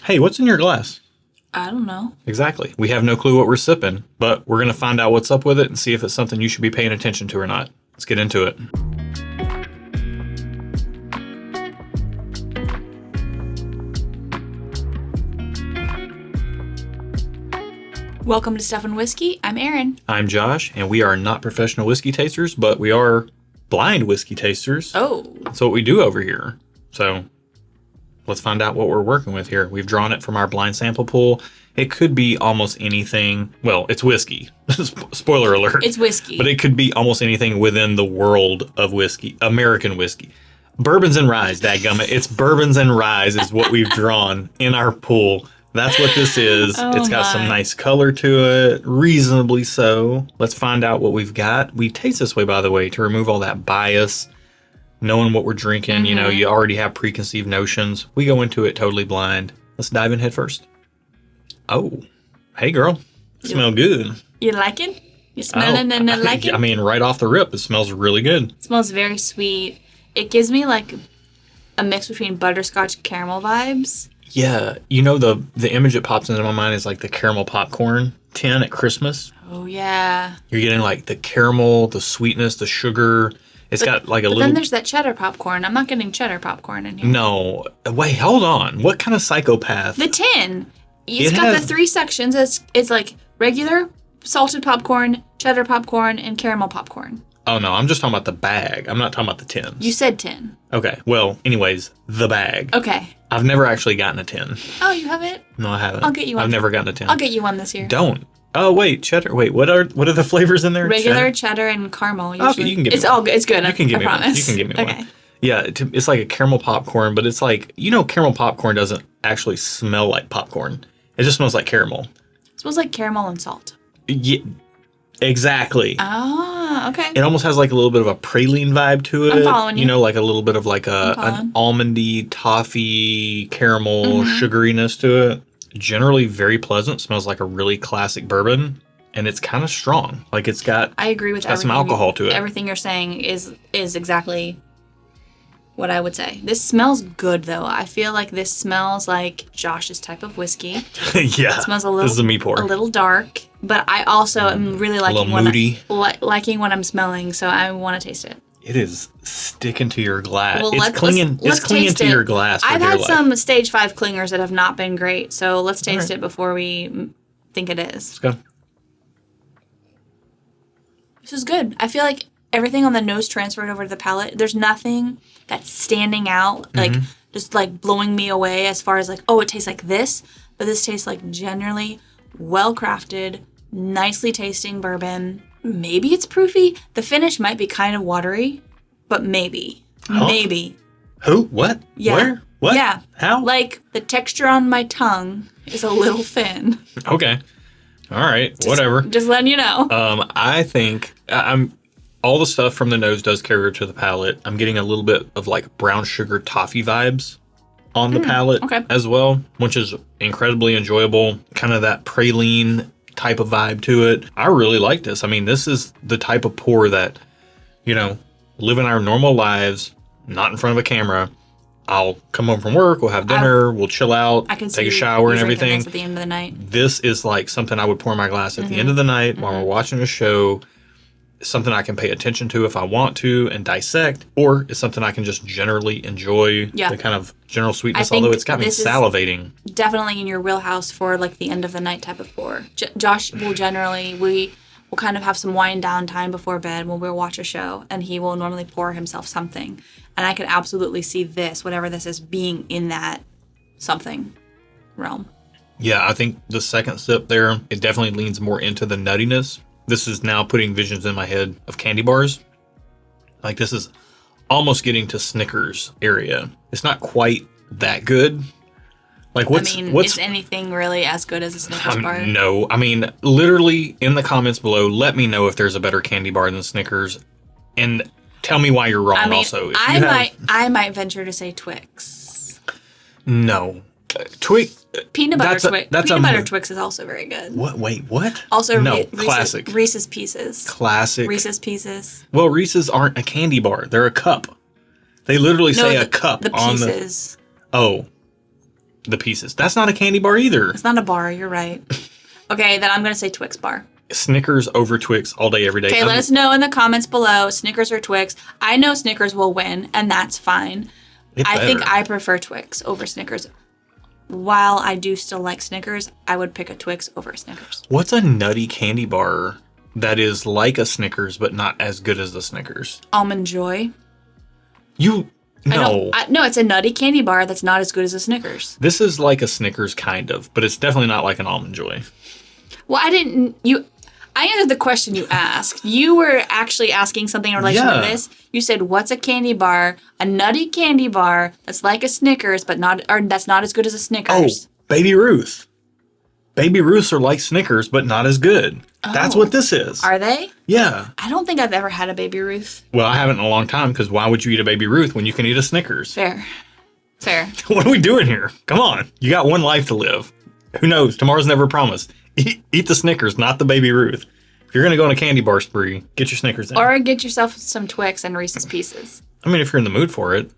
Hey, what's in your glass? I don't know. Exactly. We have no clue what we're sipping, but we're going to find out what's up with it and see if it's something you should be paying attention to or not. Let's get into it. Welcome to Stuff and Whiskey. I'm Erin. I'm Josh, and we are not professional whiskey tasters, but we are blind whiskey tasters. Oh. That's what we do over here. So let's find out what we're working with here. We've drawn it from our blind sample pool. It could be almost anything. Well, it's whiskey. Spoiler alert. It's whiskey. But it could be almost anything within the world of whiskey. American whiskey. Bourbons and rye, dadgummit. It's bourbons and rye is what we've drawn in our pool. That's what this is. Oh, it's got some nice color to it, reasonably so. Let's find out what we've got. We taste this way, by the way, to remove all that bias, knowing what we're drinking. Mm-hmm. You know, you already have preconceived notions. We go into it totally blind. Let's dive in head first. Oh, hey, girl. Smell good. You like it? You smell it and like it? I mean, right off the rip, it smells really good. It smells very sweet. It gives me like a mix between butterscotch and caramel vibes. Yeah, you know, the image that pops into my mind is like the caramel popcorn tin at Christmas. Oh, yeah. You're getting like the caramel, the sweetness, the sugar. It's got like a little... But then there's that cheddar popcorn. I'm not getting cheddar popcorn in here. No. Wait, hold on. What kind of psychopath? The tin. It's got the three sections. It's like regular salted popcorn, cheddar popcorn, and caramel popcorn. Oh, no. I'm just talking about the bag. I'm not talking about the tins. You said tin. Okay. Well, anyways, the bag. Okay. I've never actually gotten a tin. Oh, you have it? No, I haven't. I'll get you one. I've never gotten a tin. I'll get you one this year. Don't. Oh, wait. Cheddar. Wait, what are the flavors in there? Regular, cheddar, and caramel. Usually. Okay, you can give me it's one. all good. It's good. You can give me promise. one. You can give me okay. one. Yeah, it's like a caramel popcorn, but it's like, you know, caramel popcorn doesn't actually smell like popcorn. It just smells like caramel. It smells like caramel and salt. Yeah, exactly. Ah, okay. It almost has like a little bit of a praline vibe to it. I'm following you. You know, like a little bit of like an almondy, toffee, caramel sugariness to it. Generally very pleasant. Smells like a really classic bourbon. And it's kind of strong. Like it's got... I agree with some alcohol to it. Everything you're saying is exactly what I would say. This smells good, though. I feel like this smells like Josh's type of whiskey. Yeah. It smells a little... This is a me pour. A little dark. But I also am really liking liking what I'm smelling, so I want to taste it. It is sticking to your glass. Well, it's clinging to your glass. I've had some stage 5 clingers that have not been great, so let's taste it before we think it is. Let's go. This is good. I feel like everything on the nose transferred over to the palate. There's nothing that's standing out, like just like blowing me away as far as like, oh, it tastes like this. But this tastes like generally well-crafted, nicely tasting bourbon. Maybe it's proofy. The finish might be kind of watery, but maybe. Huh? Maybe. Who? What? Yeah. Where? What? Yeah. How? Like the texture on my tongue is a little thin. Okay. All right. Whatever. Just letting you know. I think all the stuff from the nose does carry to the palate. I'm getting a little bit of like brown sugar toffee vibes on the palate as well, which is incredibly enjoyable. Kind of that praline type of vibe to it. I really like this. I mean, this is the type of pour that, you know, living our normal lives, not in front of a camera. I'll come home from work, we'll have dinner, we'll chill out, I can take a shower and everything. This at the end of the night. This is like something I would pour in my glass at the end of the night while we're watching a show. Something I can pay attention to if I want to and dissect, or it's something I can just generally enjoy the kind of general sweetness, although it's got me salivating. Definitely in your wheelhouse for like the end of the night type of pour. Josh will generally, we'll kind of have some wind down time before bed when we'll watch a show, and he will normally pour himself something. And I could absolutely see this, whatever this is, being in that something realm. Yeah, I think the second sip there, it definitely leans more into the nuttiness. This is now putting visions in my head of candy bars. Like this is almost getting to Snickers area. It's not quite that good. Like is anything really as good as a Snickers bar? No. I mean, literally in the comments below, let me know if there's a better candy bar than Snickers. And tell me why you're wrong also. I might venture to say Twix. No. Twix. Peanut butter Twix is also very good. What? Wait, what? Also, no, classic. Reese's Pieces. Classic. Reese's Pieces. Well, Reese's aren't a candy bar. They're a cup. They literally say a cup the on pieces. Oh. the pieces. That's not a candy bar either. It's not a bar. You're right. Okay, then I'm going to say Twix bar. Snickers over Twix all day, every day. Okay, let us know in the comments below, Snickers or Twix. I know Snickers will win, and that's fine. I think I prefer Twix over Snickers. While I do still like Snickers, I would pick a Twix over a Snickers. What's a nutty candy bar that is like a Snickers but not as good as the Snickers? Almond Joy. No, it's a nutty candy bar that's not as good as a Snickers. This is like a Snickers kind of, but it's definitely not like an Almond Joy. Well, I answered the question you asked. You were actually asking something in relation to this. You said, "What's a candy bar? A nutty candy bar that's like a Snickers, but that's not as good as a Snickers." Oh, Baby Ruth. Baby Ruths are like Snickers, but not as good. Oh, that's what this is. Are they? Yeah. I don't think I've ever had a Baby Ruth. Well, I haven't in a long time, because why would you eat a Baby Ruth when you can eat a Snickers? Fair. What are we doing here? Come on. You got one life to live. Who knows? Tomorrow's never promised. Eat the Snickers, not the Baby Ruth. If you're going to go on a candy bar spree, get your Snickers in. Or get yourself some Twix and Reese's Pieces. I mean, if you're in the mood for it.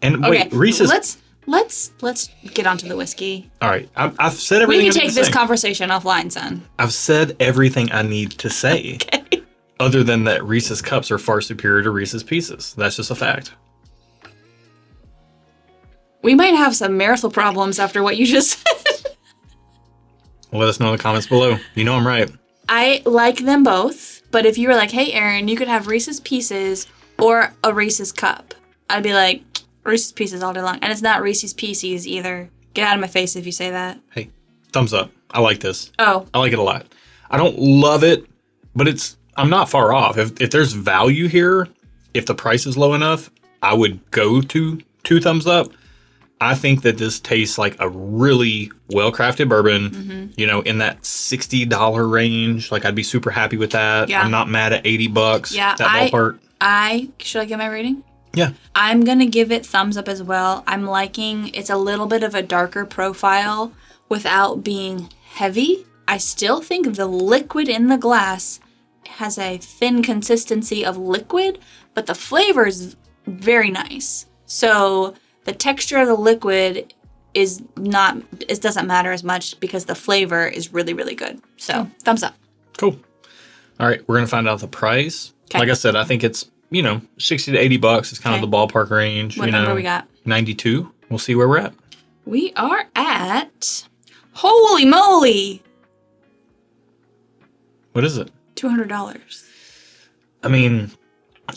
And wait, Reese's... Let's get onto the whiskey. All right. I've said everything. We can take this conversation offline, son. I've said everything I need to say. Okay. Other than that Reese's Cups are far superior to Reese's Pieces. That's just a fact. We might have some marital problems after what you just said. Let us know in the comments below. You know I'm right. I like them both, but if you were like, "Hey, Aaron, you could have Reese's Pieces or a Reese's Cup," I'd be like, Reese's Pieces all day long. And it's not Reese's Pieces either. Get out of my face if you say that. Hey, thumbs up. I like this. Oh. I like it a lot. I don't love it, but I'm not far off. If there's value here, if the price is low enough, I would go to 2 thumbs up. I think that this tastes like a really well-crafted bourbon, in that $60 range. Like, I'd be super happy with that. Yeah. I'm not mad at $80. Yeah, that ballpark. Should I get my rating? Yeah. I'm going to give it thumbs up as well. I'm liking, it's a little bit of a darker profile without being heavy. I still think the liquid in the glass has a thin consistency of liquid, but the flavor is very nice. So the texture of the liquid it doesn't matter as much because the flavor is really, really good. So thumbs up. Cool. All right. We're going to find out the price. Okay. Like I said, I think it's, $60 to $80 is kind of the ballpark range. What number we got? 92. We'll see where we're at. We are at, holy moly. What is it? $200. I mean,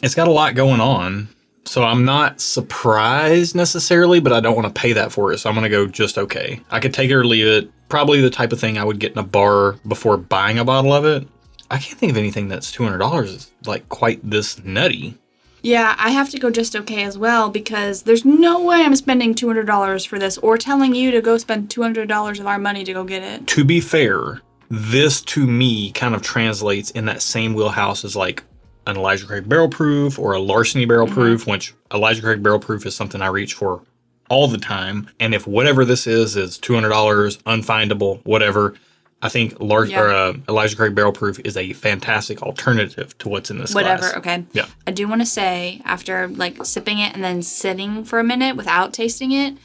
it's got a lot going on. So I'm not surprised necessarily, but I don't want to pay that for it. So I'm going to go just okay. I could take it or leave it. Probably the type of thing I would get in a bar before buying a bottle of it. I can't think of anything that's $200 is like quite this nutty. Yeah, I have to go just okay as well because there's no way I'm spending $200 for this or telling you to go spend $200 of our money to go get it. To be fair, this to me kind of translates in that same wheelhouse as like an Elijah Craig Barrel Proof or a Larceny Barrel Proof, which Elijah Craig Barrel Proof is something I reach for all the time. And if whatever this is $200, unfindable, whatever, I think Elijah Craig Barrel Proof is a fantastic alternative to what's in this glass. Okay. Yeah. I do want to say, after like sipping it and then sitting for a minute without tasting it,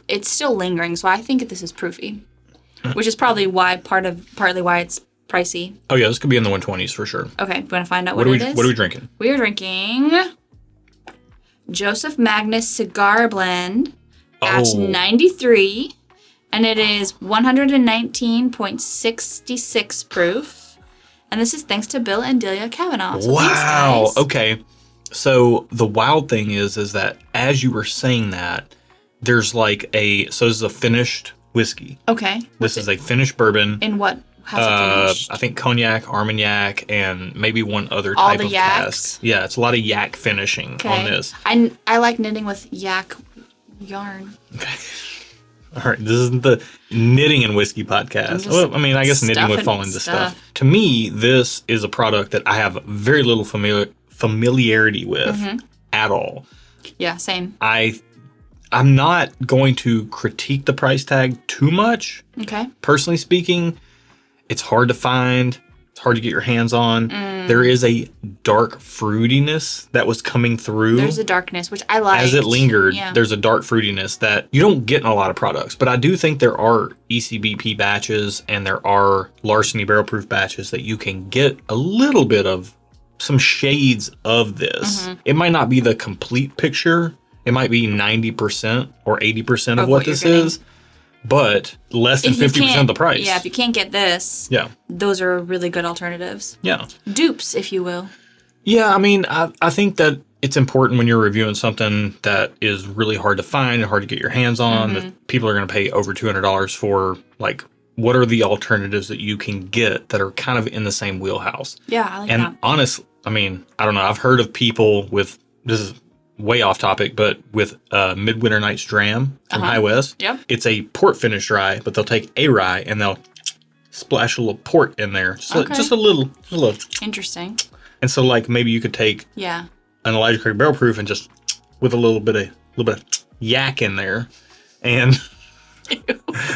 it's still lingering. So I think this is proofy, which is probably partly why it's pricey. Oh yeah, this could be in the 120s for sure. Okay, you want to find out what it is? What are we drinking? We are drinking Joseph Magnus Cigar Blend at 93. And it is 119.66 proof. And this is thanks to Bill and Delia Kavanaugh. So wow. Thanks, okay. So the wild thing is that as you were saying that, there's so this is a finished whiskey. Okay. This is a finished bourbon. In what? How's it finished? I think cognac, Armagnac, and maybe one other type of cask. Yeah, it's a lot of yak finishing on this. I like knitting with yak yarn. Okay. All right, this isn't the knitting and whiskey podcast. Well, I mean, I guess knitting would fall into stuff. To me, this is a product that I have very little familiarity with at all. Yeah, same. I'm not going to critique the price tag too much. Okay. Personally speaking, it's hard to find. It's It's hard to get your hands on. There is a dark fruitiness that was coming through. There's a darkness, which I like. As it lingered, there's a dark fruitiness that you don't get in a lot of products. But I do think there are ECBP batches and there are Larceny barrel proof batches that you can get a little bit of some shades of this. It might not be the complete picture. It might be 90% or 80% of what this is. But less than 50% of the price. Yeah, if you can't get this, those are really good alternatives. Yeah. Dupes, if you will. Yeah, I mean, I think that it's important when you're reviewing something that is really hard to find and hard to get your hands on, that people are going to pay over $200 for, like, what are the alternatives that you can get that are kind of in the same wheelhouse? Yeah, I like that. And honestly, I mean, I don't know. I've heard of people with, this is way off topic, but with Midwinter Night's Dram from High West. Yep. It's a port finish rye, but they'll take a rye and they'll splash a little port in there. Just a little. Interesting. And so, like, maybe you could take an Elijah Craig barrel proof and just with a little bit of yak in there. And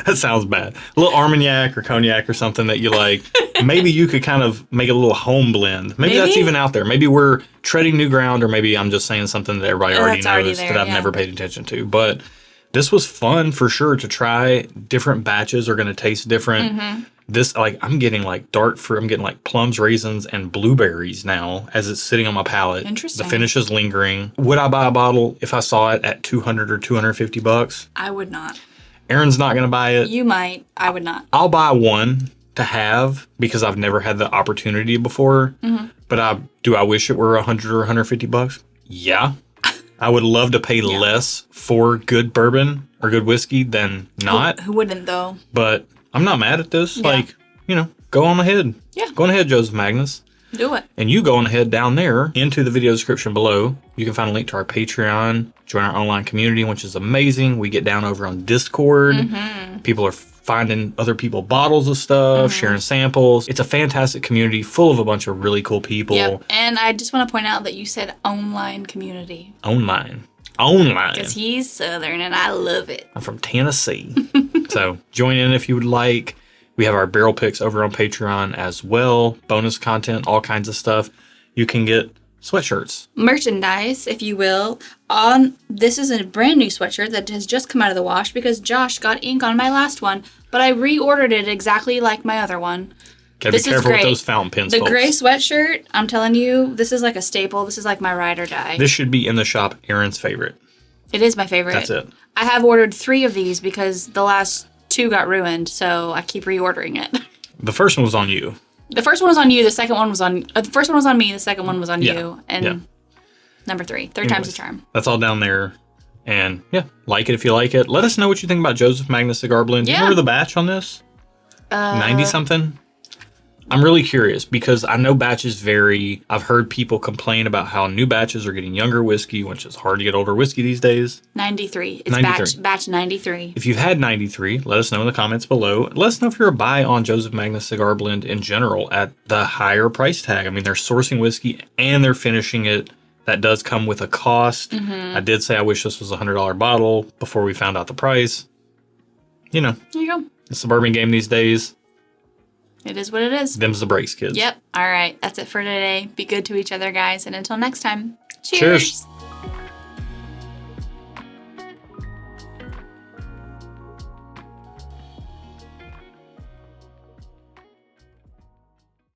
that sounds bad. A little Armagnac or cognac or something that you like. Maybe you could kind of make a little home blend. Maybe that's even out there. Maybe we're treading new ground, or maybe I'm just saying something that everybody already knows that I've never paid attention to. But this was fun for sure to try. Different batches are going to taste different. This, like, I'm getting like dark fruit. I'm getting like plums, raisins, and blueberries now as it's sitting on my palate. Interesting. The finish is lingering. Would I buy a bottle if I saw it at $200 or $250? I would not. Aaron's not going to buy it. You might. I would not. I'll buy one to have because I've never had the opportunity before. But do I wish it were $100 or $150? Yeah. I would love to pay less for good bourbon or good whiskey than not. Who wouldn't, though? But I'm not mad at this. Like, you know, go on ahead. Yeah. Go on ahead, Joseph Magnus. Do it. And you go on ahead down there into the video description below. You can find a link to our Patreon, join our online community, which is amazing. We get down over on Discord. People are finding other people bottles of stuff, sharing samples. It's a fantastic community full of a bunch of really cool people. Yep. And I just want to point out that you said online community. Online. Because he's Southern and I love it. I'm from Tennessee. So join in if you would like. We have our barrel picks over on Patreon as well. Bonus content, all kinds of stuff. You can get sweatshirts. Merchandise, if you will. This is a brand new sweatshirt that has just come out of the wash because Josh got ink on my last one, but I reordered it exactly like my other one. Gotta be careful with those fountain pens, The folks. gray sweatshirt, I'm telling you, this is like a staple. This is like my ride or die. This should be in the shop Aaron's favorite. It is my favorite. That's it. I have ordered 3 of these because the last 2 got ruined, so I keep reordering it. The first one was on you. The first one was on you. The second one was on. The first one was on me. The second one was on you. And number 3, third time's a charm. That's all down there. And like it if you like it. Let us know what you think about Joseph Magnus Cigar Blend. Do you remember the batch on this? 90 something. I'm really curious because I know batches vary. I've heard people complain about how new batches are getting younger whiskey, which is hard to get older whiskey these days. 93. It's 93. Batch 93. If you've had 93, let us know in the comments below. Let us know if you're a buy on Joseph Magnus Cigar Blend in general at the higher price tag. I mean, they're sourcing whiskey and they're finishing it. That does come with a cost. I did say I wish this was a $100 bottle before we found out the price. You know. There you go. It's the bourbon game these days. It is what it is. Them's the breaks, kids. Yep. All right. That's it for today. Be good to each other, guys. And until next time, cheers. Cheers.